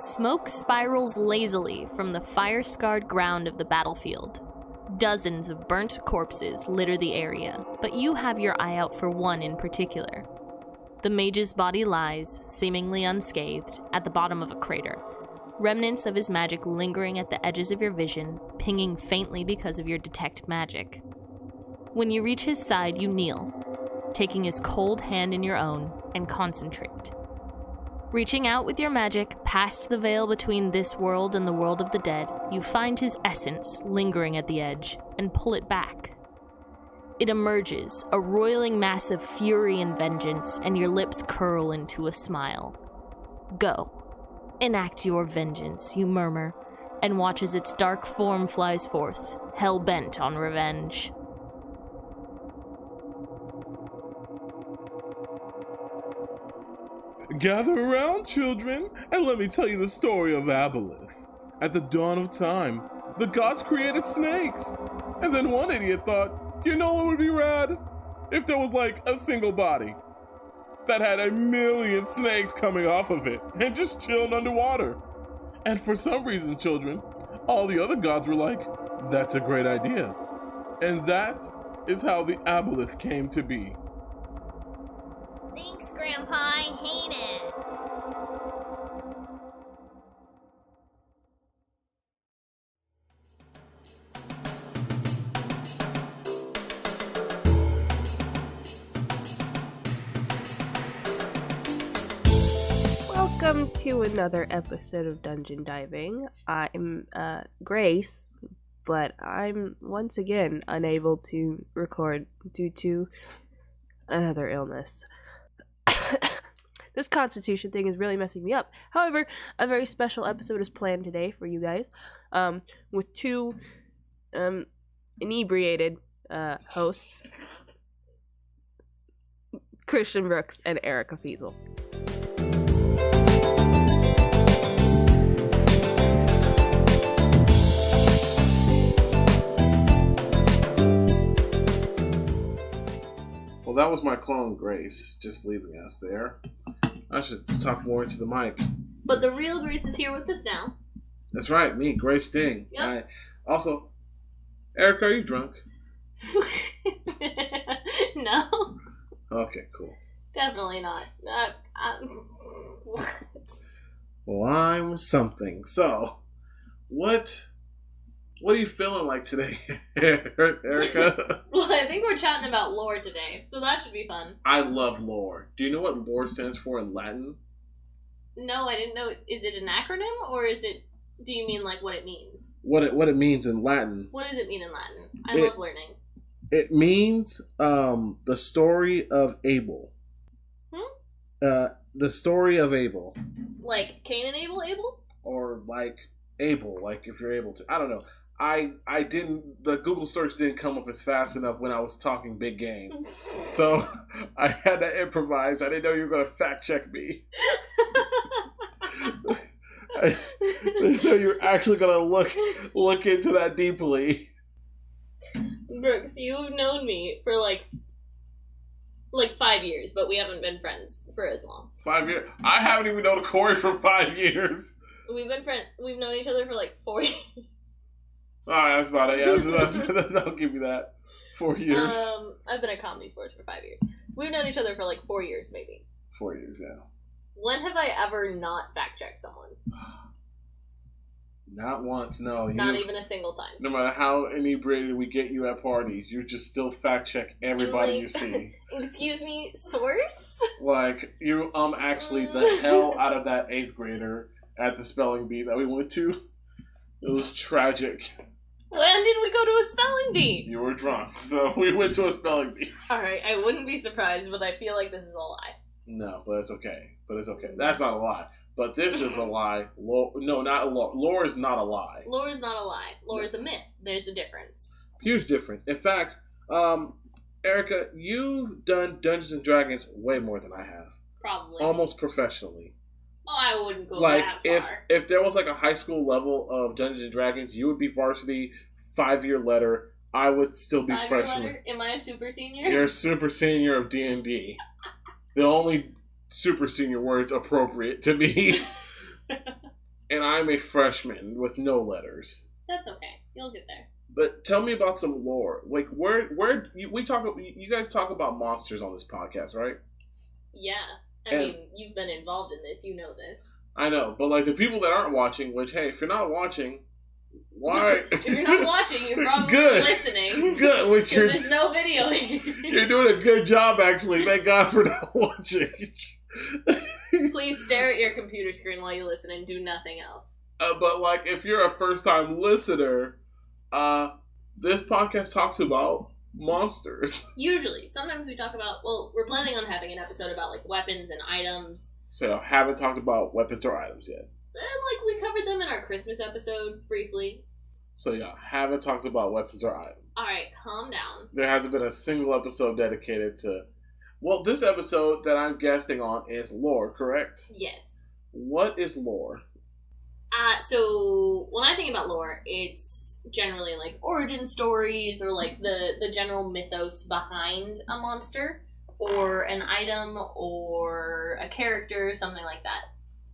Smoke spirals lazily from the fire-scarred ground of the battlefield. Dozens of burnt corpses litter the area, but you have your eye out for one in particular. The mage's body lies, seemingly unscathed, at the bottom of a crater. Remnants of his magic lingering at the edges of your vision, pinging faintly because of your detect magic. When you reach his side, you kneel, taking his cold hand in your own, and concentrate. Reaching out with your magic past the veil between this world and the world of the dead, you find his essence lingering at the edge, and pull it back. It emerges, a roiling mass of fury and vengeance, and your lips curl into a smile. Go. Enact your vengeance, you murmur, and watch as its dark form flies forth, hell-bent on revenge. Gather around, children, and let me tell you the story of Aboleth. At the dawn of time, the gods created snakes. And then one idiot thought, you know what would be rad? If there was like a single body that had 1,000,000 snakes coming off of it and just chilling underwater. And for some reason, children, all the other gods were like, that's a great idea. And that is how the Aboleth came to be. Thanks, Grandpa. I hate it. Welcome to another episode of Dungeon Diving. I'm Grace, but I'm once again unable to record due to another illness. This Constitution thing is really messing me up. However, a very special episode is planned today for you guys, with two inebriated hosts, Christian Brooks and Erica Feasel. Well, that was my clone, Grace, just leaving us there. I should talk more into the mic. But the real Grace is here with us now. That's right, me, Grace Sting. Yep. Also, Erica, are you drunk? No. Okay, cool. Definitely not. What? Well, I'm something. So, what are you feeling like today, Erica? Well, I think we're chatting about lore today, so that should be fun. I love lore. Do you know what lore stands for in Latin? No, I didn't know. Is it an acronym, or is it? Do you mean like what it means? What it means in Latin? What does it mean in Latin? I love learning. It means the story of Abel. The story of Abel. Like Cain and Abel? Or like Abel, like if you're able to. I don't know. I didn't, the Google search didn't come up as fast enough when I was talking big game. So I had to improvise. I didn't know you were going to fact check me. I didn't know you were actually going to look into that deeply. Brooks, you've known me for like 5 years, but we haven't been friends for as long. 5 years? I haven't even known Corey for 5 years. We've known each other for like 4 years. Alright, that's about it. Yeah, I'll give you that. 4 years. I've been at Comedy Sports for 5 years. We've known each other for like 4 years, maybe. 4 years, yeah. When have I ever not fact-checked someone? Not once, no. Not even a single time. No matter how inebriated we get you at parties, you just still fact-check everybody you see. Excuse me, source? Like, you actually the hell out of that 8th grader at the spelling bee that we went to. It was tragic. When did we go to a spelling bee? You were drunk, so we went to a spelling bee. Alright, I wouldn't be surprised, but I feel like this is a lie. No, but it's okay. That's not a lie. But this is a lie. No, not a lie. Lore is not a lie. Lore is not a lie. Lore is a myth. There's a difference. Huge difference. In fact, Erica, you've done Dungeons and Dragons way more than I have. Probably. Almost professionally. Oh, I wouldn't go that far. If there was like a high school level of Dungeons and Dragons, you would be varsity, 5-year letter. I would still be freshman. Am I a super senior? You're a super senior of D&D. The only super senior word's appropriate to me. and I'm a freshman with no letters. That's okay. You'll get there. But tell me about some lore. Like, you guys talk about monsters on this podcast, right? Yeah. I mean, you've been involved in this. You know this. I know. But, like, the people that aren't watching, which, hey, if you're not watching, why? If you're not watching, you're probably listening. Good. Which there's no video. You're doing a good job, actually. Thank God for not watching. Please stare at your computer screen while you listen and do nothing else. But, like, if you're a first-time listener, this podcast talks about monsters. Usually. Sometimes we talk about, well, we're planning on having an episode about, like, weapons and items. So, haven't talked about weapons or items yet. Like, we covered them in our Christmas episode, briefly. So, yeah, haven't talked about weapons or items. Alright, calm down. There hasn't been a single episode dedicated to... Well, this episode that I'm guesting on is lore, correct? Yes. What is lore? So, when I think about lore, it's generally, like, origin stories or, like, the general mythos behind a monster or an item or a character, something like that.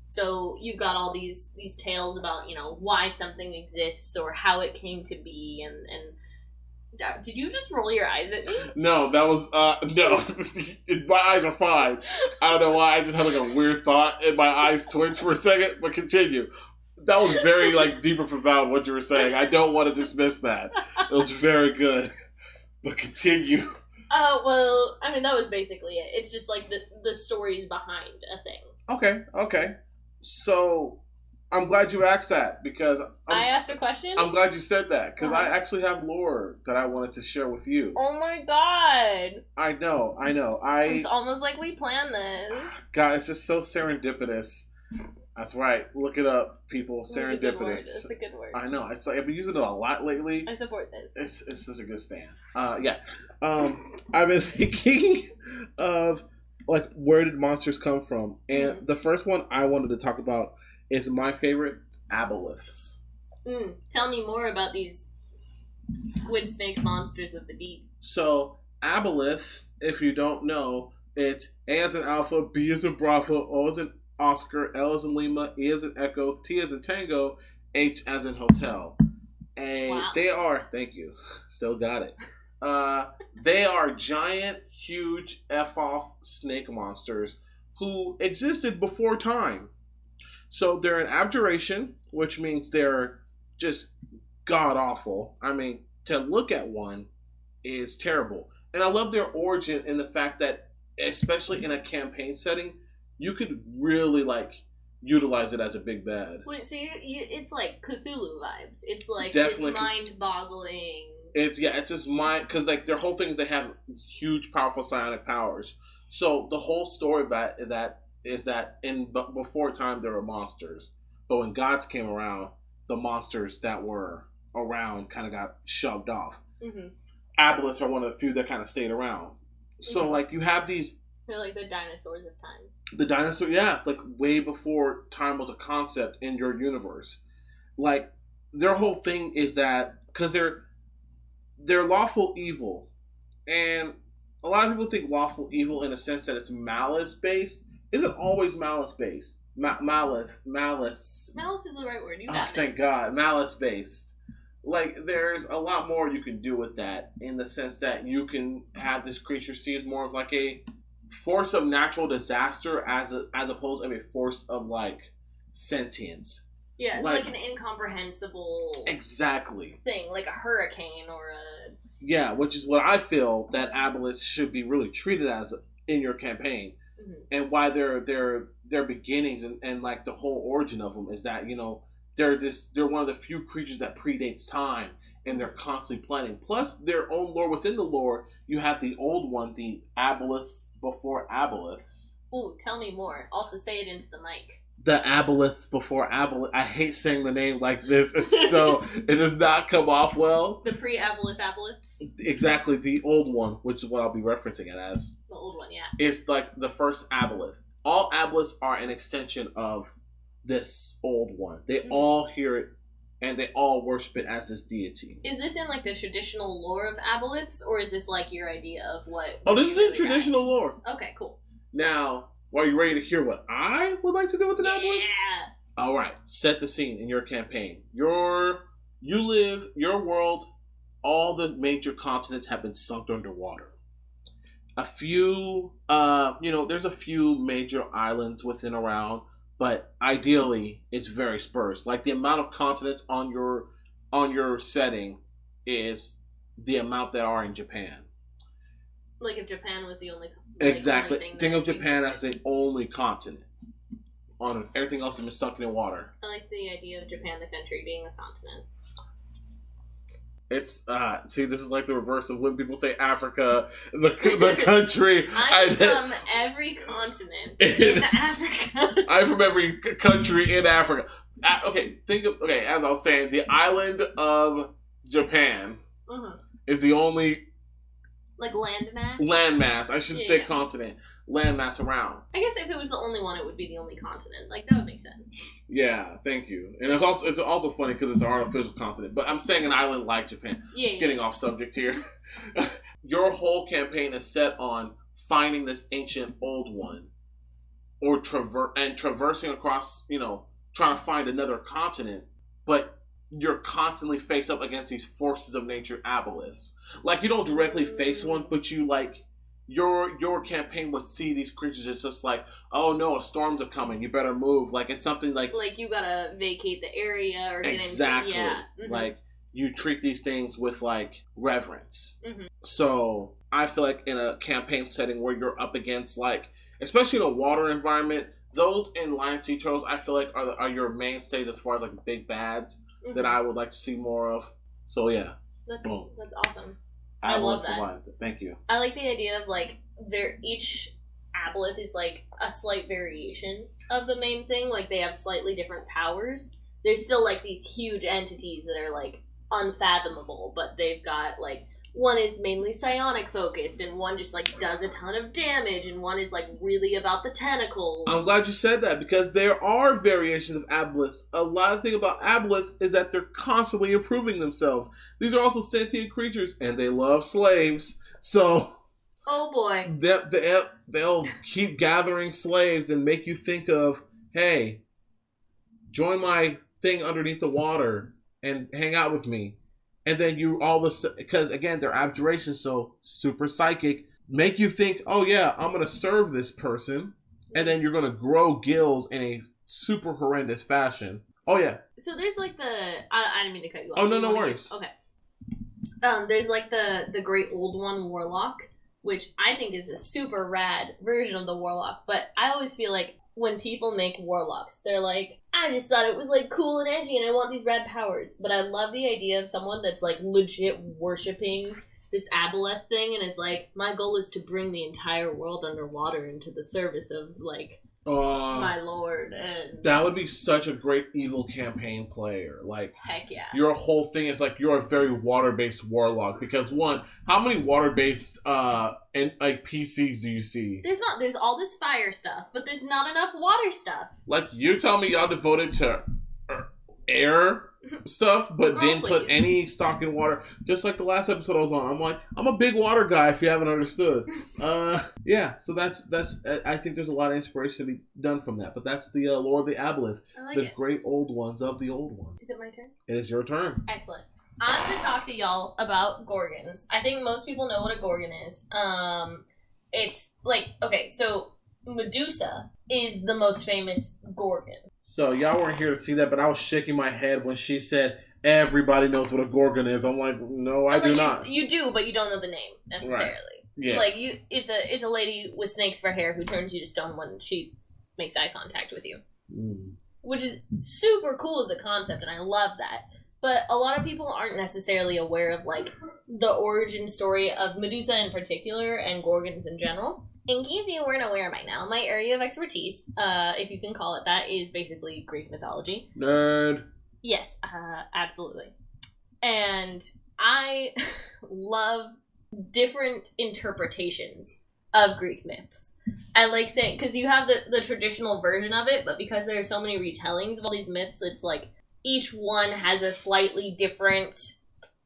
So, you've got all these tales about, you know, why something exists or how it came to be and did you just roll your eyes at me? No, that was, no. My eyes are fine. I don't know why, I just had, like, a weird thought and my eyes twitched for a second, but continue. That was very, like, deep and profound what you were saying. I don't want to dismiss that. It was very good. But continue. Well, I mean, that was basically it. It's just, like, the stories behind a thing. Okay. So, I'm glad you asked that, because... I asked a question? I'm glad you said that, because I actually have lore that I wanted to share with you. Oh my god! I know. It's almost like we planned this. God, it's just so serendipitous. That's right. Look it up, people. Serendipitous. It's a good word. I know. It's like I've been using it a lot lately. I support this. It's such a good stand. Yeah. I've been thinking of like where did monsters come from, and the first one I wanted to talk about is my favorite, aboleths. Tell me more about these squid snake monsters of the deep. So aboleths, if you don't know, it's A as in Alpha, B as in Bravo, O as in Oscar, L as in Lima, E as in Echo, T as in Tango, H as in Hotel. And they are, thank you, still got it. They are giant, huge, F-off snake monsters who existed before time. So they're an abjuration, which means they're just god-awful. I mean, to look at one is terrible. And I love their origin in the fact that, especially in a campaign setting, you could really, like, utilize it as a big bad. Wait, so it's like Cthulhu vibes. It's like definitely it's mind-boggling. It's just mind, because, like, their whole thing is they have huge, powerful psionic powers. So the whole story about that is that before time there were monsters, but when gods came around, the monsters that were around kind of got shoved off. Aboleths are one of the few that kind of stayed around. So like you have these. They're like the dinosaurs of time. The dinosaur, yeah, like way before time was a concept in your universe. Like their whole thing is that because they're lawful evil, and a lot of people think lawful evil in a sense that it's malice based. Isn't always malice based. Malice. Malice is the right word. You got this. Thank God. Malice based. Like, there's a lot more you can do with that in the sense that you can have this creature see as more of like a force of natural disaster as opposed to a force of like sentience. Yeah, like an incomprehensible thing, like a hurricane or a... Yeah, which is what I feel that aboleths should be really treated as in your campaign. And why their beginnings and like the whole origin of them is that, you know, they're one of the few creatures that predates time, and they're constantly planning. Plus their own lore within the lore. You have the old one, the aboleths before aboleths. Ooh, tell me more. Also say it into the mic. The aboleths before aboleth. I hate saying the name like this. It's so it does not come off well. The pre-aboleth aboleths. Exactly, the old one, which is what I'll be referencing it as. The old one, yeah. It's like the first aboleth. All aboleths are an extension of this old one. They all hear it, and they all worship it as this deity. Is this in like the traditional lore of aboleths, or is this like your idea of what? Oh, this is in traditional lore. Okay, cool. Now, are you ready to hear what I would like to do with an aboleth? Yeah. All right, set the scene in your campaign. Your world, all the major continents have been sunk underwater. A few, there's a few major islands within around, but ideally it's very sparse. Like the amount of continents on your setting is the amount that are in Japan. Like if Japan was the only exactly. Only thing Think of Japan as the only continent. On it. Everything else has been sunk in water. I like the idea of Japan, the country, being a continent. It's this is like the reverse of when people say Africa, the country. I'm from every continent in Africa. I'm from every country in Africa. As I was saying, the island of Japan is the only landmass. I shouldn't say continent. Landmass around. I guess if it was the only one, it would be the only continent. Like, that would make sense. Yeah, thank you. And it's also funny because it's an artificial continent. But I'm saying an island like Japan. Yeah. Getting off subject here. Your whole campaign is set on finding this ancient old one, or traversing across, trying to find another continent. But you're constantly face up against these forces of nature, aboleths. Like, you don't directly face one, but you your campaign would see these creatures. It's just like, oh no, storms are coming. You better move. Like, it's something like you gotta vacate the area or exactly. Get into, yeah. Like, you treat these things with reverence. Mm-hmm. So I feel like in a campaign setting where you're up against especially in a water environment, those in Lion Sea Turtles I feel like are your mainstays as far as big bads that I would like to see more of. So yeah, that's awesome. I love that. Thank you. I like the idea of each aboleth is a slight variation of the main thing. Like, they have slightly different powers. There's still these huge entities that are unfathomable, but they've got one is mainly psionic focused, and one just does a ton of damage, and one is really about the tentacles. I'm glad you said that, because there are variations of aboleths. A lot of the thing about aboleths is that they're constantly improving themselves. These are also sentient creatures, and they love slaves. So, oh boy, they'll keep gathering slaves and make you think of, hey, join my thing underneath the water and hang out with me. And then because again, they're abjurations, so super psychic, make you think, oh yeah, I'm going to serve this person. And then you're going to grow gills in a super horrendous fashion. Oh yeah. So there's I didn't mean to cut you off. Oh, no worries. Okay. There's the Great Old One Warlock, which I think is a super rad version of the Warlock. But I always feel when people make warlocks, they're I just thought it was cool and edgy and I want these rad powers. But I love the idea of someone that's legit worshipping this aboleth thing and is my goal is to bring the entire world underwater into the service of my lord. And that would be such a great evil campaign player. Heck yeah. Your whole thing is you're a very water-based warlock, because one, how many water-based PCs do you see? There's all this fire stuff, but there's not enough water stuff. You tell me y'all devoted to air stuff, but didn't put any stock in water. Just like the last episode I was on, I'm a big water guy, if you haven't understood. Yeah, so that's I think there's a lot of inspiration to be done from that. But that's the lore of the aboleth, great old ones of the old ones. Is it my turn? It is your turn. Excellent. I'm going to talk to y'all about Gorgons. I think most people know what a Gorgon is. It's so Medusa is the most famous Gorgon. So y'all weren't here to see that, but I was shaking my head when she said everybody knows what a Gorgon is. I'm no, I do not. You do, but you don't know the name necessarily. Right. Yeah. It's a lady with snakes for hair who turns you to stone when she makes eye contact with you. Which is super cool as a concept, and I love that. But a lot of people aren't necessarily aware of the origin story of Medusa in particular and Gorgons in general. In case you weren't aware by now, my area of expertise, if you can call it that, is basically Greek mythology. Nerd. Yes, absolutely. And I love different interpretations of Greek myths. I like saying, because you have the traditional version of it, but because there are so many retellings of all these myths, it's each one has a slightly different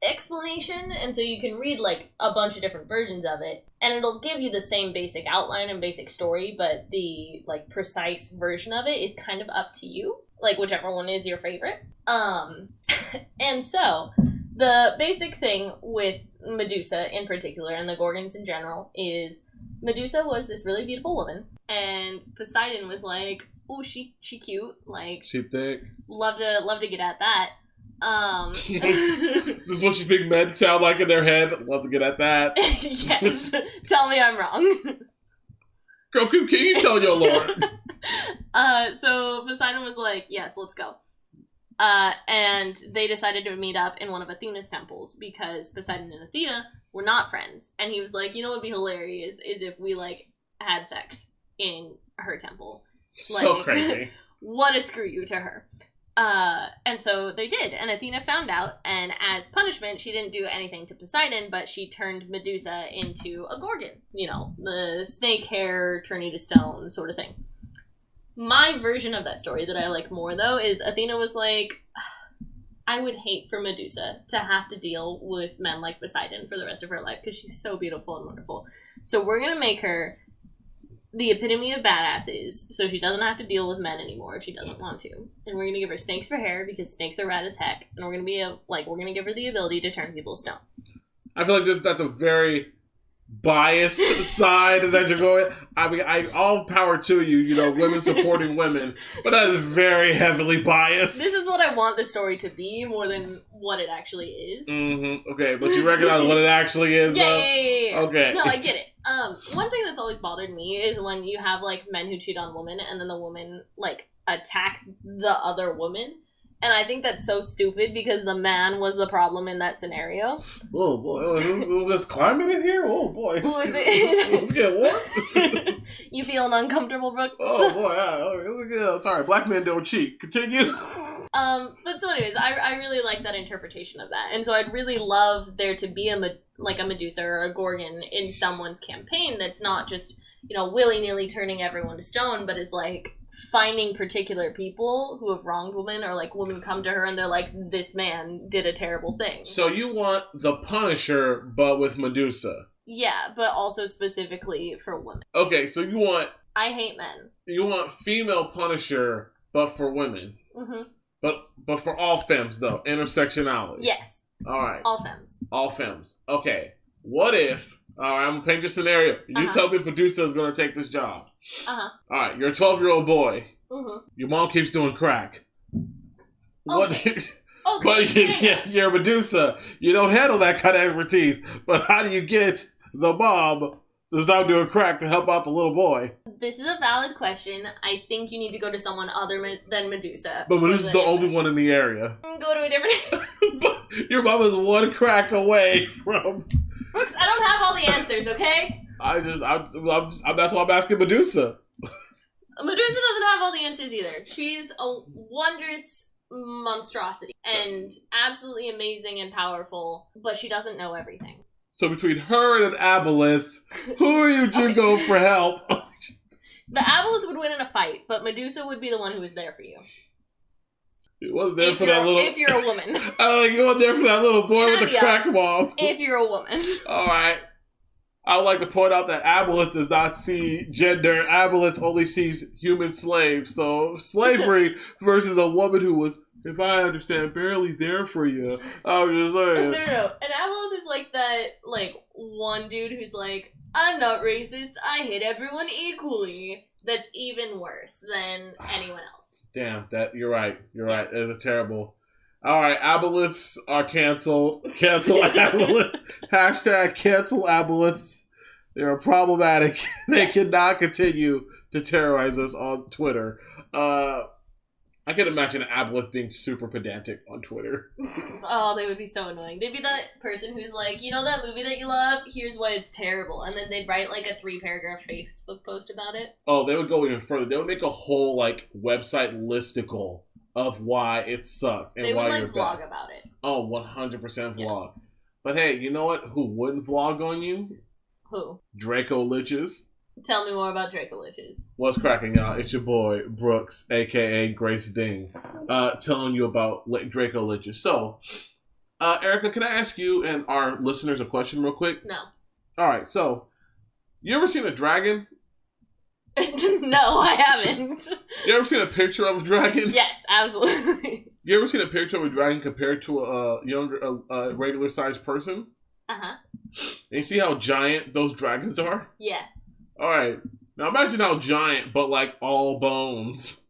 explanation, and so you can read a bunch of different versions of it, and it'll give you the same basic outline and basic story, but the precise version of it is kind of up to you. like whichever one is your favorite. And so the basic thing with Medusa in particular, and the Gorgons in general, is Medusa was this really beautiful woman, and Poseidon was like, "Ooh, she cute, like she thick. Love to get at that." This is what you think men sound like in their head. Love to get at that. Yes. Tell me I'm wrong. Girl, can you tell your Lord? So Poseidon was like, "Yes, let's go." And they decided to meet up in one of Athena's temples because Poseidon and Athena were not friends. And he was like, "You know what would be hilarious is if we, like, had sex in her temple." So like, crazy. What a screw you to her. And so they did. And Athena found out, and as punishment, she didn't do anything to Poseidon, but she turned Medusa into a Gorgon. You know, the snake hair turning to stone sort of thing. My version of that story that I like more, though, is Athena was like, I would hate for Medusa to have to deal with men like Poseidon for the rest of her life because she's so beautiful and wonderful. So we're going to make her the epitome of badasses so she doesn't have to deal with men anymore if she doesn't want to. And we're going to give her snakes for hair because snakes are rad as heck. And we're going to give her the ability to turn people to stone. I feel like that's a very biased side that you're going. I mean, all power to you, you know, women supporting women, but that is very heavily biased. This is what I want the story to be more than what it actually is. Mm-hmm. Okay, but you recognize what it actually is, though? Yeah. Okay. No, I get it. One thing that's always bothered me is when you have, like, men who cheat on women and then the woman, like, attack the other woman. And I think that's so stupid because the man was the problem in that scenario. Oh, boy. Was this climate in here? Oh, boy. Was it? Let's get warm. You feeling uncomfortable, Brooks? Oh, boy. Sorry, black men don't cheat. Continue. But so anyways, I really like that interpretation of that. And so I'd really love there to be a Medusa or a Gorgon in someone's campaign that's not just, you know, willy-nilly turning everyone to stone, but is like finding particular people who have wronged women, or like women come to her and they're like, this man did a terrible thing. So you want the Punisher, but with Medusa. Yeah, but also specifically for women. Okay, so you want... I hate men. You want female Punisher, but for women. Mm-hmm. But for all femmes, though. Intersectionality. Yes. All right. All femmes. All femmes. Okay. What if... All right, I'm going to paint your scenario. You tell me Medusa is going to take this job. Uh-huh. All right, you're a 12-year-old boy. Mm-hmm. Your mom keeps doing crack. Okay. But you're Medusa. You don't handle that kind of expertise. But how do you get the mom to stop doing crack to help out the little boy? This is a valid question. I think you need to go to someone other than Medusa. But Medusa's the only one in the area. Go to a different... But your mom is one crack away from... Brooks, I don't have all the answers, okay? I'm that's why I'm asking Medusa. Medusa doesn't have all the answers either. She's a wondrous monstrosity and absolutely amazing and powerful, but she doesn't know everything. So between her and an aboleth, who are you to go for help? The aboleth would win in a fight, but Medusa would be the one who was there for you. You wasn't there for that little... If you're a woman. You wasn't there for that little boy with the crack mom. If you're a woman. Alright. I would like to point out that aboleth does not see gender. Aboleth only sees human slaves. So, slavery versus a woman who was, if I understand, barely there for you. I'm just saying. No. An aboleth is like that, like, one dude who's like, I'm not racist, I hate everyone equally. That's even worse than anyone else. Damn, you're right. It's a terrible. All right, aboleths are canceled. Cancel aboleth. Hashtag cancel aboleths. They're problematic. They cannot continue to terrorize us on Twitter. I can imagine an aboleth being super pedantic on Twitter. Oh, they would be so annoying. They'd be that person who's like, you know that movie that you love? Here's why it's terrible. And then they'd write like a 3-paragraph Facebook post about it. Oh, they would go even further. They would make a whole like website listicle of why it sucked and why you're bad. They would like vlog about it. Oh, 100% vlog. Yeah. But hey, you know what? Who wouldn't vlog on you? Who? Draco Liches. Tell me more about Draco Liches. What's cracking, y'all? It's your boy, Brooks, a.k.a. Grace Ding, telling you about Draco Liches. So, Erica, can I ask you and our listeners a question real quick? No. All right, so, you ever seen a dragon? No, I haven't. You ever seen a picture of a dragon? Yes, absolutely. You ever seen a picture of a dragon compared to a regular sized person? Uh-huh. And you see how giant those dragons are? Yeah. Alright. Now imagine how giant, but like all bones.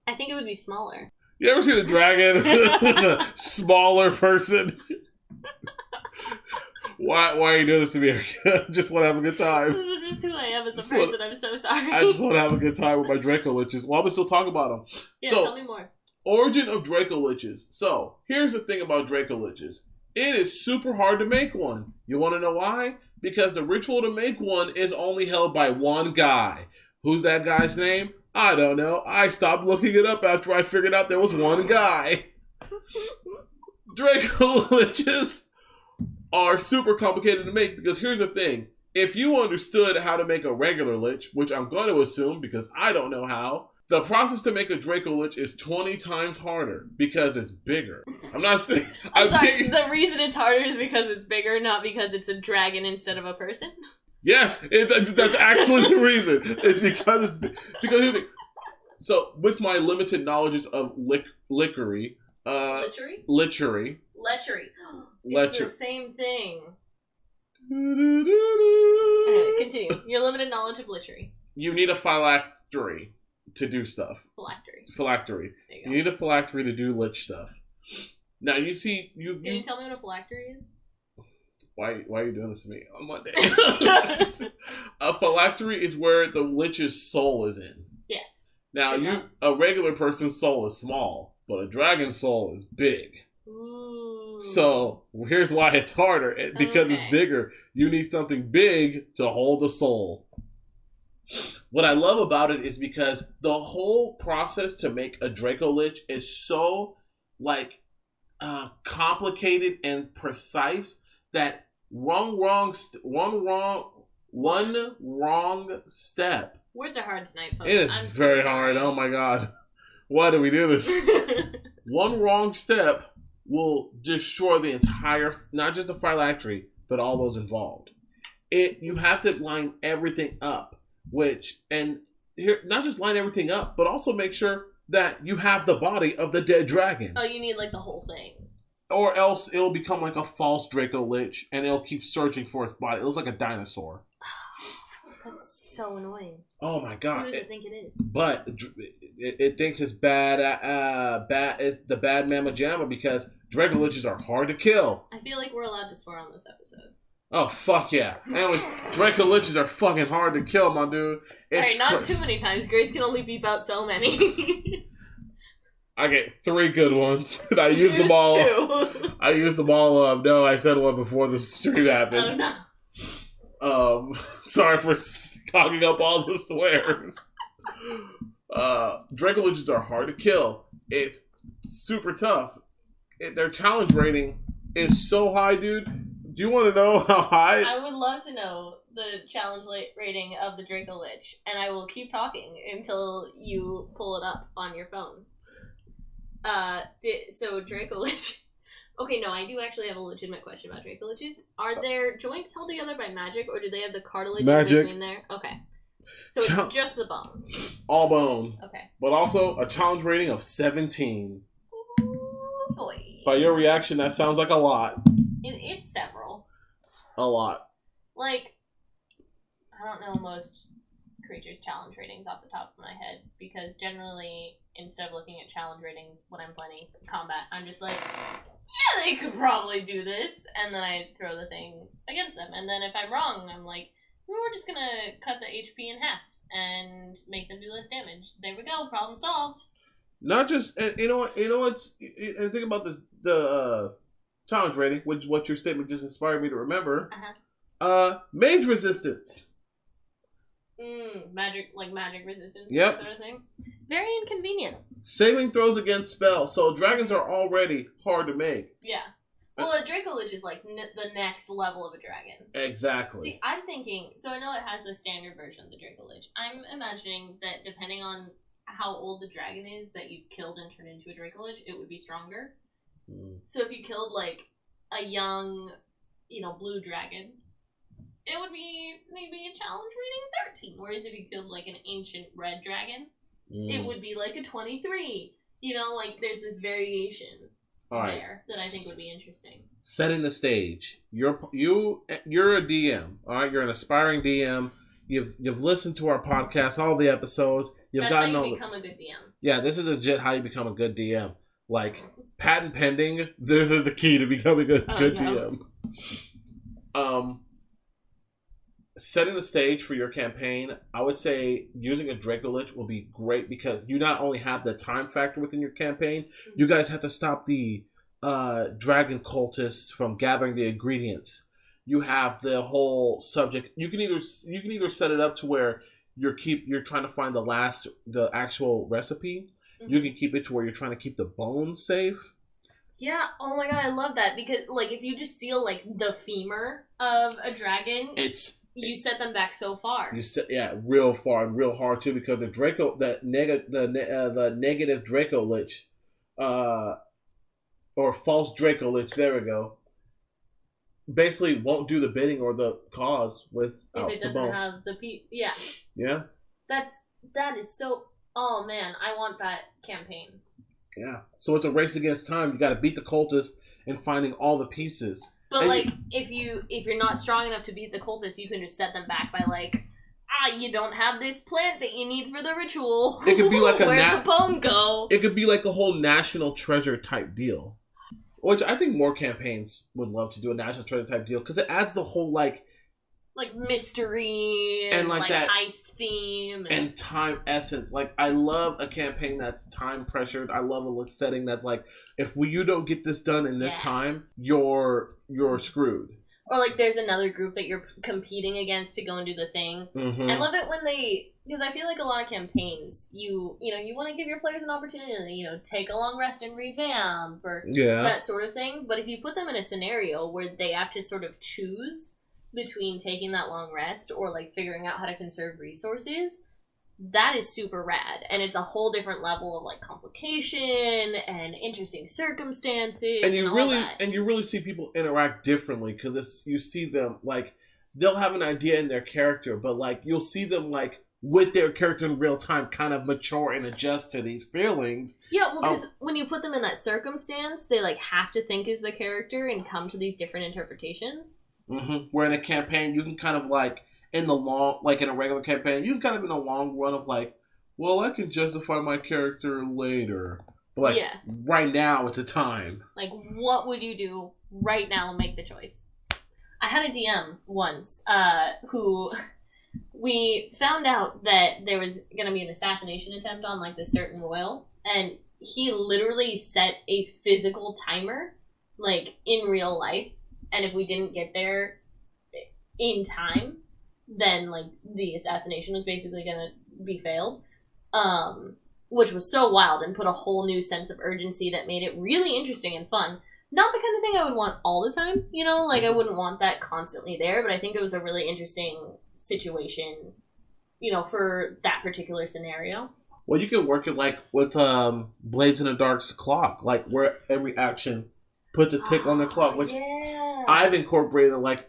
I think it would be smaller. You ever seen a dragon? Smaller person? Why are you doing this to me, Erica? Just want to have a good time. This is just who I am as a person. I'm so sorry. I just want to have a good time with my Draco Liches. Well, I'm going to still talk about them. Yeah, tell me more. Origin of Draco Liches. So, here's the thing about Draco Liches. It is super hard to make one. You want to know why? Because the ritual to make one is only held by one guy. Who's that guy's name? I don't know. I stopped looking it up after I figured out there was one guy. Draco Liches are super complicated to make because here's the thing. If you understood how to make a regular lich, which I'm going to assume because I don't know how, the process to make a Draco Lich is 20 times harder because it's bigger. I'm not saying... I'm sorry, the reason it's harder is because it's bigger, not because it's a dragon instead of a person? Yes, that's actually the reason. It's because here's the thing. So, with my limited knowledge of lickery... Lichery? Lichery. It's the same thing. Anyway, continue. Your limited knowledge of lichery. You need a phylactery to do stuff. Phylactery. You need a phylactery to do lich stuff. Now, you see... Can you tell me what a phylactery is? Why are you doing this to me on Monday? A phylactery is where the lich's soul is in. Yes. Now, a regular person's soul is small, but a dragon's soul is big. Ooh. So, here's why it's harder. Because it's bigger, you need something big to hold the soul. What I love about it is because the whole process to make a Draco Lich is so, complicated and precise that one wrong step. Words are hard tonight, folks. It is very hard. Oh my god. Why do we do this? One wrong step will destroy the entire, not just the phylactery, but all those involved. You have to line everything up, not just line everything up, but also make sure that you have the body of the dead dragon. Oh, you need the whole thing. Or else it'll become like a false Draco Lich, and it'll keep searching for its body. It looks like a dinosaur. That's so annoying. Oh my god! Who does it think it is? But it thinks it's bad. It's the bad Mama Jamma because Draco Liches are hard to kill. I feel like we're allowed to swear on this episode. Oh fuck yeah! Anyways, Draco Liches are fucking hard to kill, my dude. Alright, not too many times. Grace can only beep out so many. I get 3 good ones. I used them all. 2. I used them all up. No, I said one before the stream happened. Oh no. Sorry for cocking up all the swears. Draco Liches are hard to kill. It's super tough. Their challenge rating is so high, dude. Do you want to know how high? I would love to know the challenge rating of the Draco Lich, and I will keep talking until you pull it up on your phone. So Draco Lich. Okay, no, I do actually have a legitimate question about Draco Liches. Are their joints held together by magic, or do they have the cartilage in between there? Okay. So it's just the bone. All bone. Okay. But also a challenge rating of 17. Ooh, boy. By your reaction, that sounds like a lot. It's several. A lot. I don't know most creatures' challenge ratings off the top of my head, because generally, instead of looking at challenge ratings when I'm playing combat, I'm just like, yeah, they could probably do this, and then I throw the thing against them, and then if I'm wrong, I'm like, we're just gonna cut the HP in half and make them do less damage. There we go, problem solved. Not just, and think about the challenge rating, which what your statement just inspired me to remember. Mage resistance. Magic resistance, yep. That sort of thing. Very inconvenient. Saving throws against spells, so dragons are already hard to make. Yeah. Well, a Draco Lich is the next level of a dragon. Exactly. See, I'm thinking, so I know it has the standard version of the Draco Lich. I'm imagining that depending on how old the dragon is that you've killed and turned into a Draco Lich, it would be stronger. So if you killed a young, blue dragon, it would be maybe a challenge rating 13. Whereas if you killed like an ancient red dragon, it would be like a 23. You know, like there's this variation there that I think would be interesting. Setting the stage. You're a DM. All right, you're an aspiring DM. You've listened to our podcast, all the episodes. That's how you become a good DM. Yeah, this is legit how you become a good DM. Like, patent pending, this is the key to becoming a good DM. Setting the stage for your campaign, I would say using a Draco Lich will be great because you not only have the time factor within your campaign, you guys have to stop the dragon cultists from gathering the ingredients. You have the whole subject. You can either set it up to where you're trying to find the actual recipe. Mm-hmm. You can keep it to where you're trying to keep the bones safe. Yeah, oh my god, I love that because like if you just steal like the femur of a dragon, you set them back so far. Real far and real hard too because the negative Draco Lich, or false Draco Lich, there we go. Basically, won't do the bidding or the cause without the bone. If it doesn't have the yeah. Yeah. That is so. Oh man, I want that campaign. Yeah. So it's a race against time. You got to beat the cultists and finding all the pieces. But and like, if you're not strong enough to beat the cultists, you can just set them back by like, you don't have this plant that you need for the ritual. It could be like where'd the bone go? It could be like a whole national treasure type deal. Which I think more campaigns would love to do a national treasure type deal because it adds the whole like mystery and like that heist theme and time essence. Like I love a campaign that's time pressured. I love a setting that's like if you don't get this done in this time, you're screwed. Or like there's another group that you're competing against to go and do the thing. Mm-hmm. I love it when because I feel like a lot of campaigns, you want to give your players an opportunity to, take a long rest and revamp or that sort of thing. But if you put them in a scenario where they have to sort of choose between taking that long rest or like figuring out how to conserve resources, that is super rad. And it's a whole different level of like complication and interesting circumstances and you really see people interact differently because you see them like they'll have an idea in their character, but like you'll see them like with their character in real time kind of mature and adjust to these feelings. Yeah, well, because when you put them in that circumstance, they like have to think as the character and come to these different interpretations. Mm-hmm. Where in a campaign, you can kind of like, in a regular campaign, you can kind of in the long run of like, well, I can justify my character later. But like, right now, it's a time. Like, what would you do right now and make the choice? I had a DM once who we found out that there was going to be an assassination attempt on like this certain royal, and he literally set a physical timer, like in real life. And if we didn't get there in time, then like the assassination was basically going to be failed, which was so wild and put a whole new sense of urgency that made it really interesting and fun. Not the kind of thing I would want all the time, like I wouldn't want that constantly there, but I think it was a really interesting situation, for that particular scenario. Well, you can work it like with Blades in the Dark's clock, like where every action puts a tick on the clock, which I've incorporated like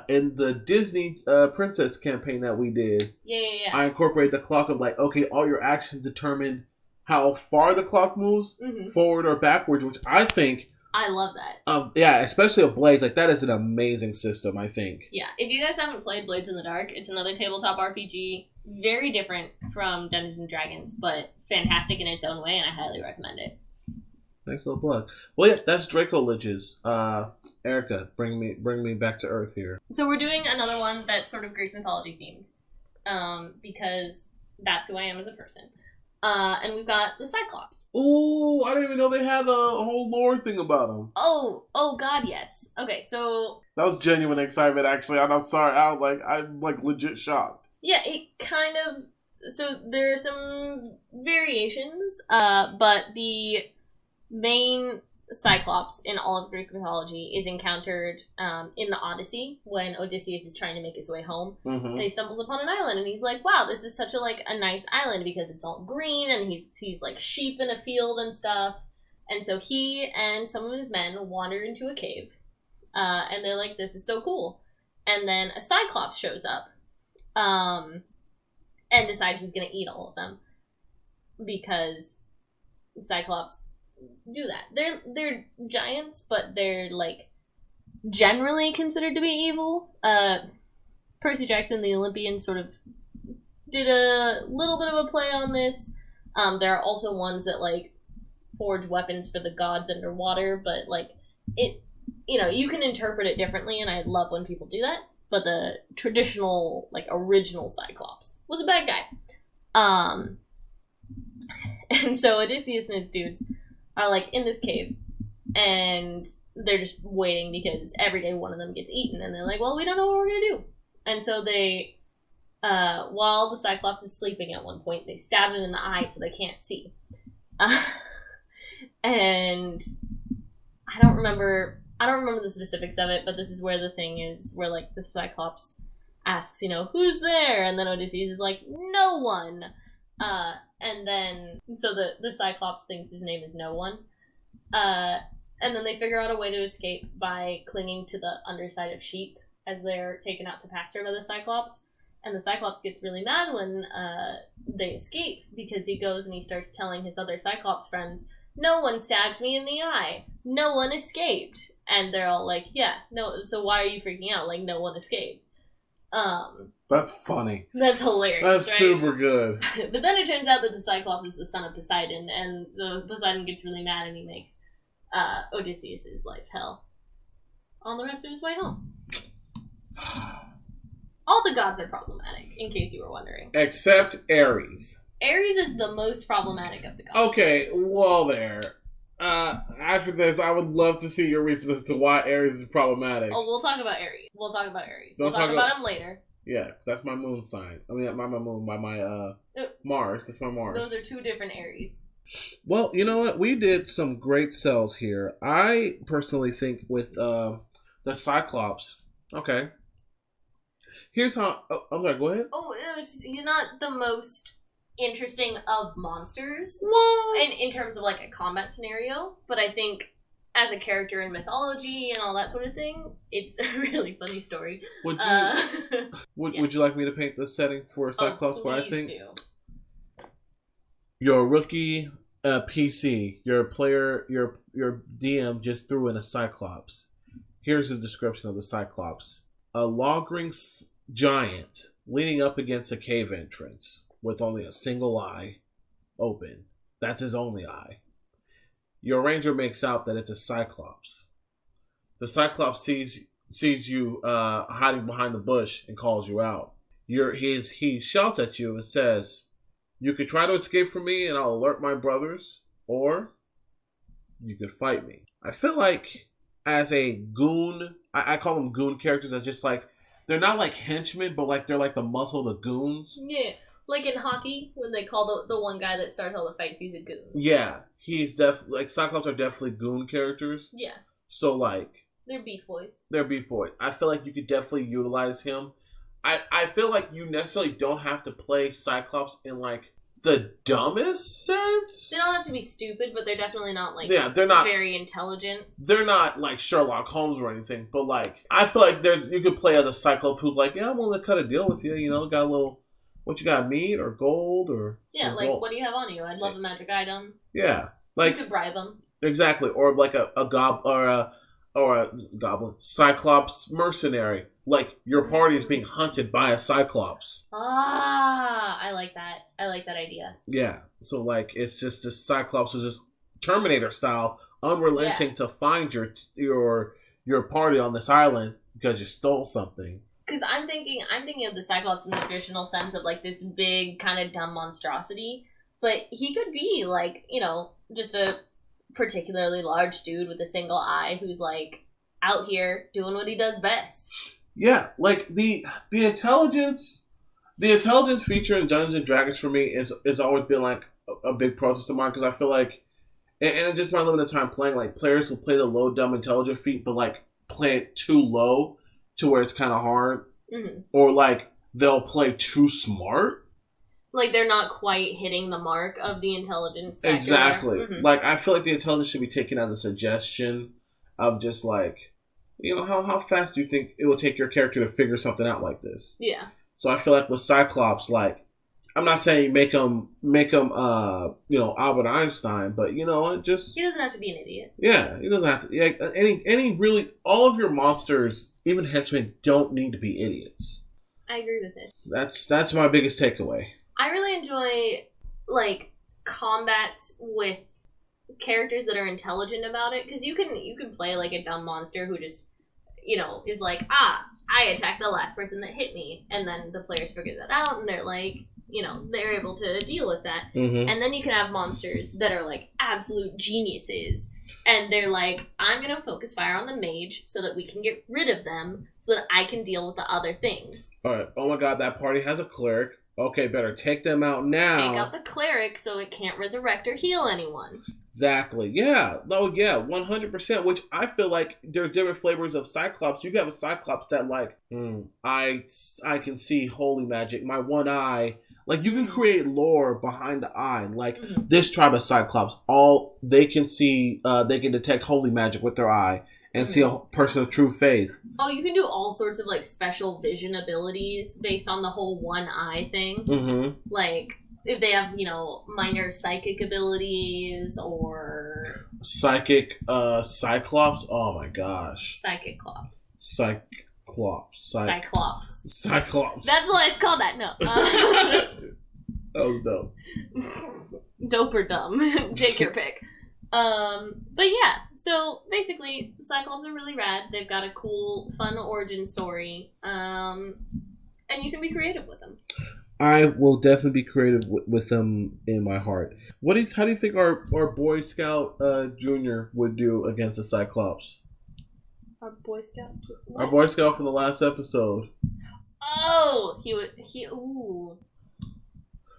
in the Disney princess campaign that we did. Yeah. I incorporated the clock of like, okay, all your actions determine how far the clock moves, forward or backwards, which I think I love that. Especially of Blades, like that is an amazing system, I think. Yeah, if you guys haven't played Blades in the Dark, it's another tabletop RPG, very different from Dungeons and Dragons, but fantastic in its own way, and I highly recommend it. Nice little plug. Well, yeah, that's Draco Liches. Erica, bring me back to Earth here. So we're doing another one that's sort of Greek mythology themed, because that's who I am as a person. And we've got the Cyclops. Ooh, I didn't even know they had a whole lore thing about them. Oh God, yes. Okay, so that was genuine excitement, actually. I'm sorry, I'm legit shocked. Yeah, it kind of. So there are some variations, but the main Cyclops in all of Greek mythology is encountered in the Odyssey when Odysseus is trying to make his way home, and he stumbles upon an island, and he's like, "Wow, this is such a nice island because it's all green, and he's like sheep in a field and stuff." And so he and some of his men wander into a cave, and they're like, "This is so cool." and then a Cyclops shows up, and decides he's gonna eat all of them because Cyclops do that. They're giants, but they're like generally considered to be evil. Percy Jackson, the Olympian, sort of did a little bit of a play on this. There are also ones that like forge weapons for the gods underwater, but like it, you can interpret it differently, and I love when people do that. But the traditional, like, original Cyclops was a bad guy. And so Odysseus and his dudes are like in this cave, and they're just waiting because every day one of them gets eaten, and they're like, well, we don't know what we're gonna do. And so they, while the Cyclops is sleeping at one point, they stab him in the eye so they can't see. And I don't remember the specifics of it, but this is where the thing is where, like, the Cyclops asks, who's there? And then Odysseus is like, no one. And then, so the Cyclops thinks his name is No One. And then they figure out a way to escape by clinging to the underside of sheep as they're taken out to pasture by the Cyclops. And the Cyclops gets really mad when they escape, because he goes and he starts telling his other Cyclops friends, no one stabbed me in the eye. No one escaped. And they're all like, yeah, no, so why are you freaking out? Like, no one escaped. That's funny. That's hilarious. That's right? super good. But then it turns out that the Cyclops is the son of Poseidon, and so Poseidon gets really mad and he makes Odysseus' life hell on the rest of his way home. All the gods are problematic, in case you were wondering. Except Ares. Ares is the most problematic of the gods. Okay, well there. After this, I would love to see your reasons as to why Ares is problematic. Oh, we'll talk about Ares. We'll talk about him later. Yeah, that's my moon sign. I mean, my moon, by my Mars. That's my Mars. Those are two different Ares. Well, you know what? We did some great sells here. I personally think with the Cyclops. Okay. Here's how. Oh, I'm sorry. Go ahead. Oh no, you're not the most interesting of monsters. What? In terms of like a combat scenario, but I think as a character in mythology and all that sort of thing, it's a really funny story. Would you would you like me to paint the setting for Cyclops? Oh, where I think do. Your rookie PC, your player, your DM just threw in a Cyclops. Here's the description of the Cyclops: a log-ring giant leaning up against a cave entrance with only a single eye open. That's his only eye. Your ranger makes out that it's a Cyclops. The Cyclops sees you hiding behind the bush and calls you out. He shouts at you and says, you could try to escape from me and I'll alert my brothers, or you could fight me. I feel like as a goon, I call them goon characters, that just like, they're not like henchmen, but like they're like the muscle of the goons. Yeah. Like in hockey, when they call the one guy that starts all the fights, he's a goon. Yeah, he's definitely, like, Cyclops are definitely goon characters. Yeah. So, like... They're beef boys. I feel like you could definitely utilize him. I feel like you necessarily don't have to play Cyclops in, like, the dumbest sense. They don't have to be stupid, but they're definitely not, like, they're not very intelligent. They're not, like, Sherlock Holmes or anything, but, like, I feel like you could play as a Cyclops who's like, yeah, I'm willing to cut a deal with you, got a little... What you got, meat or gold or... Yeah, like, gold? what do you have on you? I'd love a magic item. Yeah. Like, you could bribe them. Exactly. Or like a goblin. Cyclops mercenary. Like, your party is being hunted by a Cyclops. Ah, I like that. I like that idea. Yeah. So, like, it's just this Cyclops who's just Terminator style, unrelenting to find your party on this island because you stole something. Because I'm thinking of the Cyclops in the traditional sense of, like, this big, kind of dumb monstrosity. But he could be, like, just a particularly large dude with a single eye who's, like, out here doing what he does best. Yeah, like, the intelligence feature in Dungeons & Dragons for me is always been, like, a big protest of mine. Because I feel like, and just my limited time playing, like, players will play the low, dumb, intelligent feat, but, like, play it too low to where it's kind of hard. Mm-hmm. Or, like, they'll play too smart. Like, they're not quite hitting the mark of the intelligence factor. Exactly. Mm-hmm. Like, I feel like the intelligence should be taken as a suggestion of just, like, how fast do you think it will take your character to figure something out like this? Yeah. So I feel like with Cyclops, like, I'm not saying make him, Albert Einstein, but he doesn't have to be an idiot. Yeah, he doesn't have to. Yeah, all of your monsters, even henchmen, don't need to be idiots. I agree with it. That's my biggest takeaway. I really enjoy like combats with characters that are intelligent about it, because you can play like a dumb monster who just is like, I attacked the last person that hit me, and then the players figure that out and they're like, they're able to deal with that. Mm-hmm. And then you can have monsters that are like absolute geniuses, and they're like, I'm gonna focus fire on the mage so that we can get rid of them so that I can deal with the other things. Alright, oh my god, that party has a cleric. Okay, better take them out now. Take out the cleric so it can't resurrect or heal anyone. Exactly. Yeah. Oh, yeah. 100%. Which I feel like there's different flavors of Cyclops. You have a Cyclops that like, I can see holy magic. My one eye. Like, you can create lore behind the eye. Like, this tribe of Cyclops, all they can see, they can detect holy magic with their eye and see a person of true faith. Oh, you can do all sorts of, like, special vision abilities based on the whole one eye thing. Mm-hmm. Like, if they have, minor psychic abilities or... Psychic, Cyclops? Oh my gosh. Psychic-clops. Cyclops. Cyclops. That's what it's called, that. No. That was dope. Dope or dumb. Take your pick. But yeah, so basically, Cyclops are really rad. They've got a cool, fun origin story. And you can be creative with them. I will definitely be creative with them in my heart. How do you think our Boy Scout Junior would do against the Cyclops? Our Boy Scout? What? Our Boy Scout from the last episode. Oh, ooh.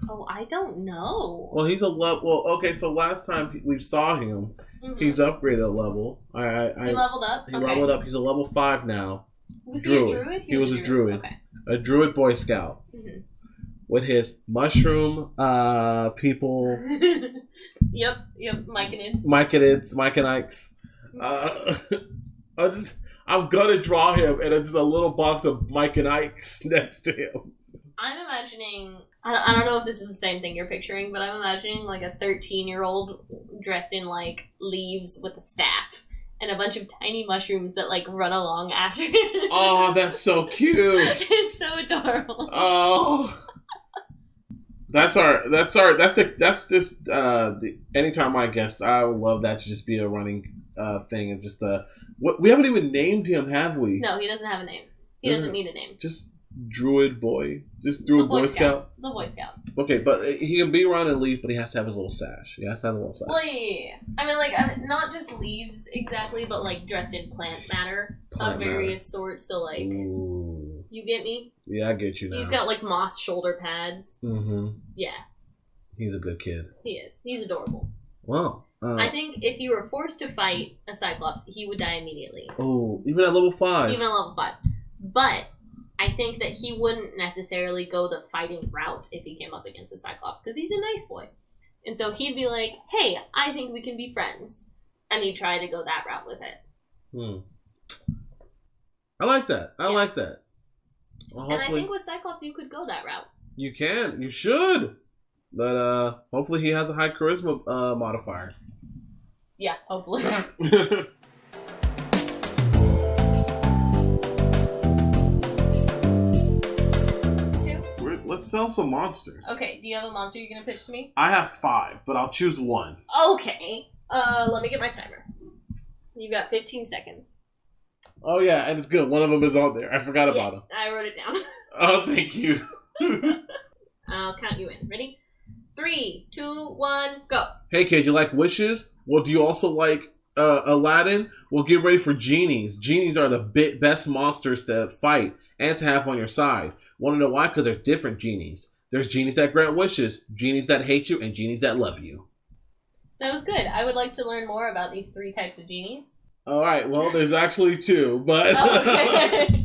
Oh, I don't know. Well, he's a level. Well, okay, so last time we saw him, he's upgraded a level. He leveled up? He leveled up. He's a level 5 now. Was he a druid? He was a druid. Okay. A druid Boy Scout. Mm-hmm. With his mushroom people. Yep, Myconids. Mike and Ike's. I'm gonna draw him, and it's a little box of Mike and Ike's next to him. I'm imagining, I don't know if this is the same thing you're picturing, but I'm imagining like a 13-year-old dressed in like leaves with a staff and a bunch of tiny mushrooms that like run along after him. Oh, that's so cute. It's so adorable. Oh. Anytime I guess, I would love that to just be a running thing, and just we haven't even named him, have we? No, he doesn't have a name. He doesn't need a name. Just Druid Boy. Just Druid Boy Scout. The Boy Scout. Okay, but he can be around and leave, but he has to have his little sash. He has to have a little sash. Well, yeah. I mean, like, not just leaves exactly, but like dressed in plant matter of various sorts. So, like, ooh. You get me? Yeah, I get you now. He's got like moss shoulder pads. Mm-hmm. Yeah. He's a good kid. He is. He's adorable. Wow. I think if you were forced to fight a Cyclops, he would die immediately. Oh, even at level 5. Even at level 5. But I think that he wouldn't necessarily go the fighting route if he came up against a Cyclops, because he's a nice boy. And so he'd be like, hey, I think we can be friends. And he'd try to go that route with it. I like that. I like that. Well, and I think with Cyclops, you could go that route. You can. You should. But hopefully he has a high charisma modifier. Yeah, hopefully. Let's sell some monsters. Okay, do you have a monster you're going to pitch to me? I have 5, but I'll choose one. Okay. Let me get my timer. You've got 15 seconds. Oh, yeah, and it's good. One of them is on there. I forgot about him. I wrote it down. Oh, thank you. I'll count you in. Ready? 3, 2, 1, go. Hey, kid, you like wishes? Well, do you also like Aladdin? Well, get ready for genies. Genies are the best monsters to fight and to have on your side. Want to know why? Because they're different genies. There's genies that grant wishes, genies that hate you, and genies that love you. That was good. I would like to learn more about these 3 types of genies. All right. Well, there's actually 2, but okay.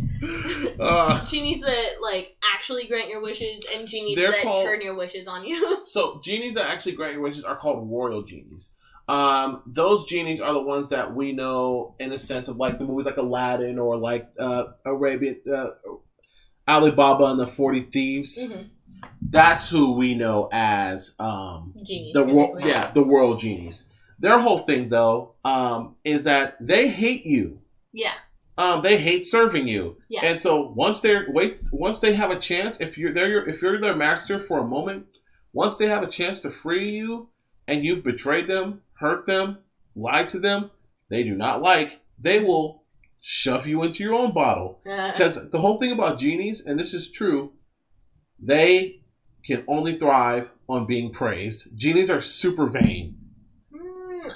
Genies that like actually grant your wishes, and genies that turn your wishes on you. So genies that actually grant your wishes are called royal genies. Those genies are the ones that we know in the sense of like the movies like Aladdin or like Arabian Alibaba and the 40 Thieves. Mm-hmm. That's who we know as genies. The world genies. Their whole thing though is that they hate you. Yeah. They hate serving you. Yeah. And so once they have a chance, if you're their master for a moment, once they have a chance to free you and you've betrayed them, hurt them, lied to them, they do not like, they will shove you into your own bottle. Because the whole thing about genies, and this is true, they can only thrive on being praised. Genies are super vain.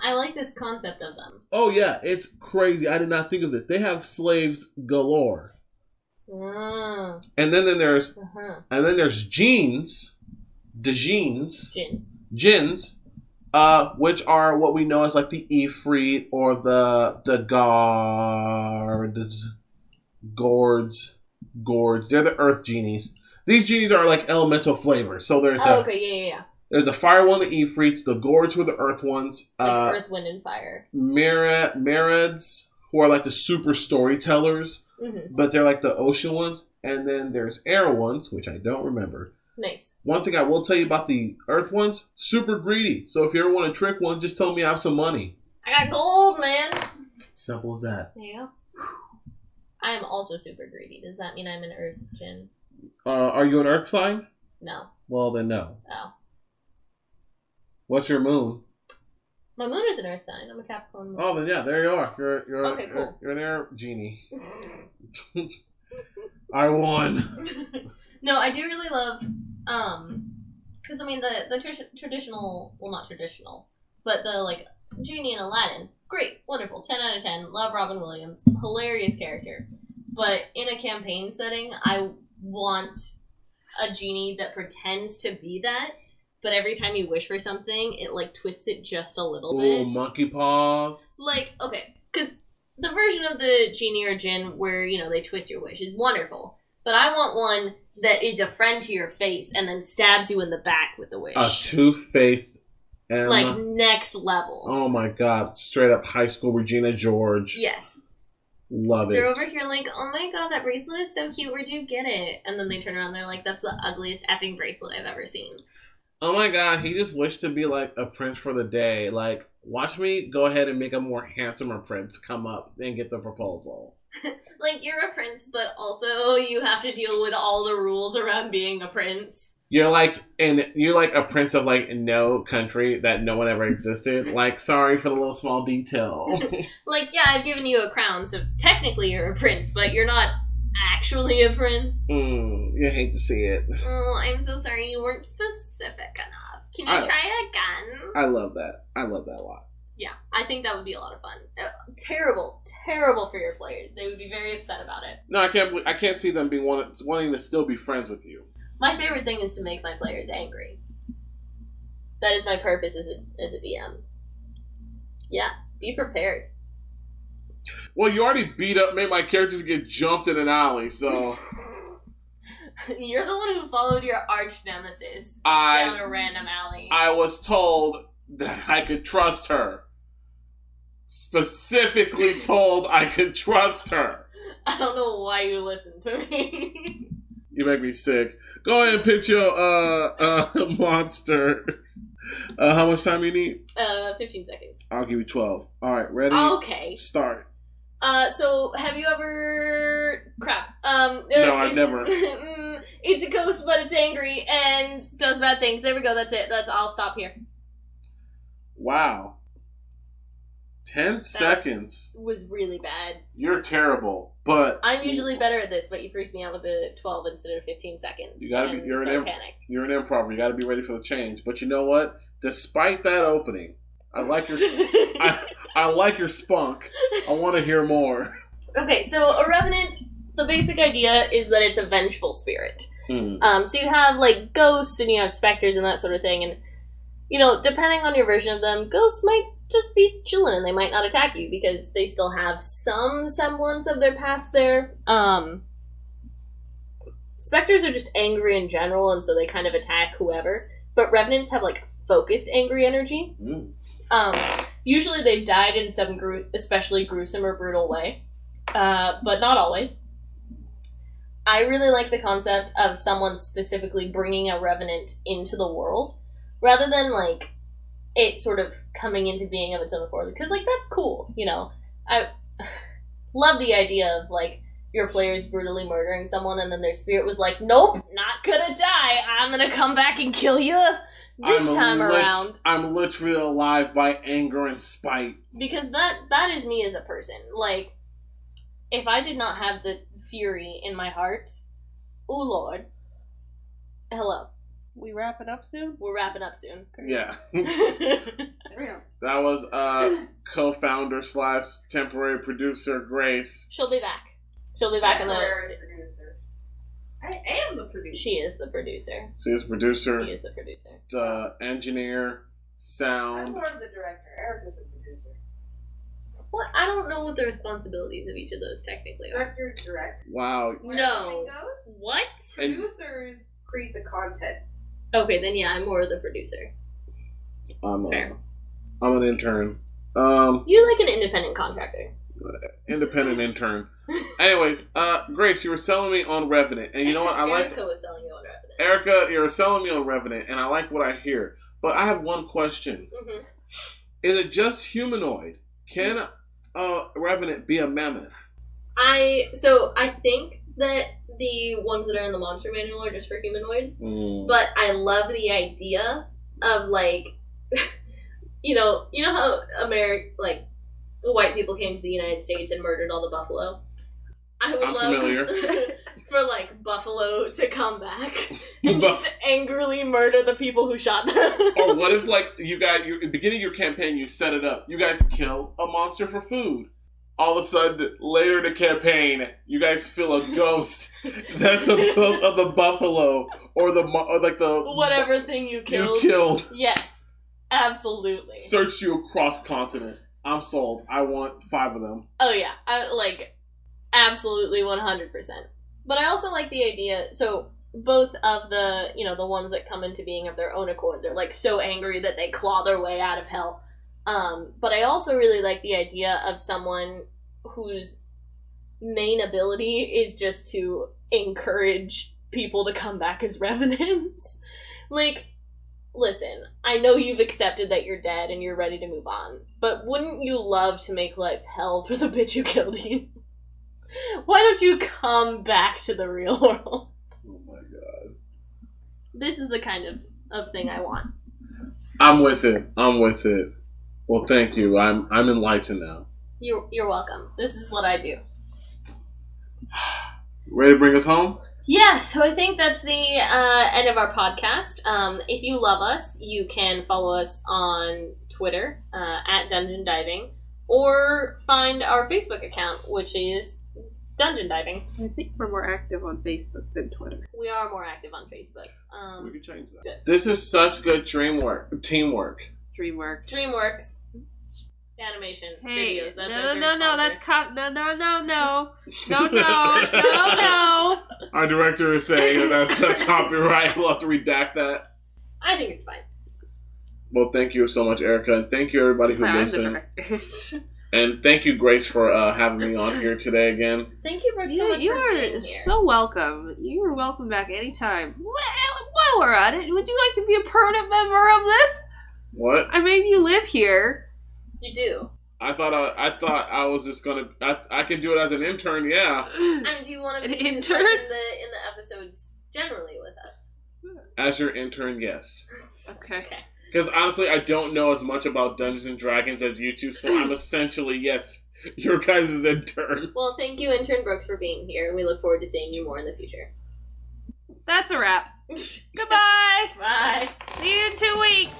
I like this concept of them. Oh yeah, it's crazy. I did not think of it. They have slaves galore. And then there's genes, the jinns, which are what we know as like the Ifrit or the gourds. They're the earth genies. These genies are like elemental flavors. So there's there's the fire one, the Ifrits, the gourds were the earth ones. Like earth, wind, and fire. Marids, who are like the super storytellers, but they're like the ocean ones. And then there's air ones, which I don't remember. Nice. One thing I will tell you about the earth ones, super greedy. So if you ever want to trick one, just tell me I have some money. I got gold, man. Simple as that. There you go. I am also super greedy. Does that mean I'm an earth djinn? Are you an earth sign? No. Well, then no. Oh. What's your moon? My moon is an earth sign. I'm a Capricorn moon. Oh, then yeah, there you are. You're okay, cool. You're an air genie. I won. No, I do really love, because I mean the traditional, well not traditional, but the like genie in Aladdin, great, wonderful, 10 out of 10, love Robin Williams, hilarious character. But in a campaign setting, I want a genie that pretends to be that, but every time you wish for something, it like twists it just a little bit. Oh, monkey paws. Like, okay, because the version of the genie or djinn where, you know, they twist your wish is wonderful. But I want one that is a friend to your face and then stabs you in the back with the wish. A Two-Face Emma. Like, next level. Oh my god, straight up high school Regina George. Yes. Love it. They're over here like, oh my god, that bracelet is so cute, where'd you get it? And then they turn around and they're like, that's the ugliest effing bracelet I've ever seen. Oh my god, he just wished to be like a prince for the day. Like, watch me go ahead and make a more handsomer prince come up and get the proposal. Like, you're a prince, but also you have to deal with all the rules around being a prince. You're like a prince of like no country that no one ever existed. Like, sorry for the little small detail. Like, yeah, I've given you a crown, so technically you're a prince, but you're not actually a prince. You hate to see it. Oh, I'm so sorry, you weren't specific enough. Can you try it again? I love that. I love that a lot. Yeah, I think that would be a lot of fun. Terrible for your players. They would be very upset about it. No, I can't see them being wanting to still be friends with you. My favorite thing is to make my players angry. That is my purpose as a DM. Yeah, be prepared. Well, you already made my characters get jumped in an alley, so... You're the one who followed your arch nemesis down a random alley. I was told that I could trust her. Specifically told I could trust her. I don't know why you listen to me. You make me sick. Go ahead and pick your monster. How much time you need? 15 seconds. I'll give you 12. Alright, ready? Okay. Start. So have you ever... Crap. No, I've never. It's a ghost, but it's angry and does bad things. There we go, that's it. I'll stop here. Wow. 10 seconds. Was really bad. You're terrible, but... I'm usually better at this, but you freaked me out with the 12 instead of 15 seconds. You're an improver. You gotta be ready for the change. But you know what? Despite that opening, I like your... I like your spunk. I want to hear more. Okay, so a revenant, the basic idea is that it's a vengeful spirit. So you have, like, ghosts and you have specters and that sort of thing, and, you know, depending on your version of them, ghosts might just be chilling and they might not attack you because they still have some semblance of their past there. Specters are just angry in general, and so they kind of attack whoever, but revenants have, like, focused angry energy. Usually they've died in some especially gruesome or brutal way, but not always. I really like the concept of someone specifically bringing a revenant into the world, rather than, like, it sort of coming into being of its own accord. Because, like, that's cool, you know? I love the idea of, like, your players brutally murdering someone and then their spirit was like, nope, not gonna die. I'm gonna come back and kill you this time around. I'm literally alive by anger and spite. Because that is me as a person. Like, if I did not have the fury in my heart, oh Lord. Hello. We wrapping up soon? We're wrapping up soon. Yeah. There we go. That was co-founder / temporary producer Grace. She'll be back. She'll be back in the... producer. I am the producer. She is the producer. She is producer. He is the producer. The engineer, sound. I'm more of the director. Erica's the producer. What? I don't know what the responsibilities of each of those technically are. Director directs. Wow. No. What? Producers create the content. Okay, then yeah, I'm more of the producer. I'm an intern. You're like an independent contractor. Independent intern. Anyways, Grace, you were selling me on Revenant, and you know what? Erica was selling you on Revenant. Erica, you're selling me on Revenant, and I like what I hear. But I have one question. Mm-hmm. Is it just humanoid? Can Revenant be a mammoth? I think that the ones that are in the monster manual are just for humanoids. But I love the idea of, like, you know how white people came to the United States and murdered all the buffalo? I would love familiar. for, like, buffalo to come back and just angrily murder the people who shot them. Or what if, like, you guys, at the beginning of your campaign, you set it up. You guys kill a monster for food. All of a sudden, later in the campaign, you guys feel a ghost. That's the ghost of the buffalo or the whatever thing you killed. You killed. Yes, absolutely. Searched you across continent. I'm sold. I want 5 of them. Oh yeah, absolutely 100%. But I also like the idea. So both of the the ones that come into being of their own accord, they're like so angry that they claw their way out of hell. But I also really like the idea of someone whose main ability is just to encourage people to come back as revenants. Like, listen, I know you've accepted that you're dead and you're ready to move on, but wouldn't you love to make life hell for the bitch who killed you? Why don't you come back to the real world? Oh my god. This is the kind of thing I want. I'm with it. Well, thank you. I'm enlightened now. You're welcome. This is what I do. Ready to bring us home? Yeah, so I think that's the end of our podcast. If you love us, you can follow us on Twitter, at Dungeon Diving, or find our Facebook account, which is Dungeon Diving. I think we're more active on Facebook than Twitter. We are more active on Facebook. We can change that. Good. This is such good teamwork. DreamWorks. Animation Studios. That's no, that's no. Our director is saying that's a copyright. We'll have to redact that. I think it's fine. Well, thank you so much, Erica, and thank you everybody who listened. And thank you, Grace, for having me on here today again. Thank you, Brooks, so much you for being are here. so welcome. You are welcome back anytime. While we're at it, would you like to be a permanent member of this? What? I mean, you live here. You do. I thought I was just gonna. I can do it as an intern, yeah. And do you want to be an intern in the episodes generally with us? As your intern, yes. Okay. Because honestly, I don't know as much about Dungeons and Dragons as you two, so I'm essentially your guys' intern. Well, thank you, Intern Brooks, for being here. We look forward to seeing you more in the future. That's a wrap. Goodbye. Bye. See you in 2 weeks.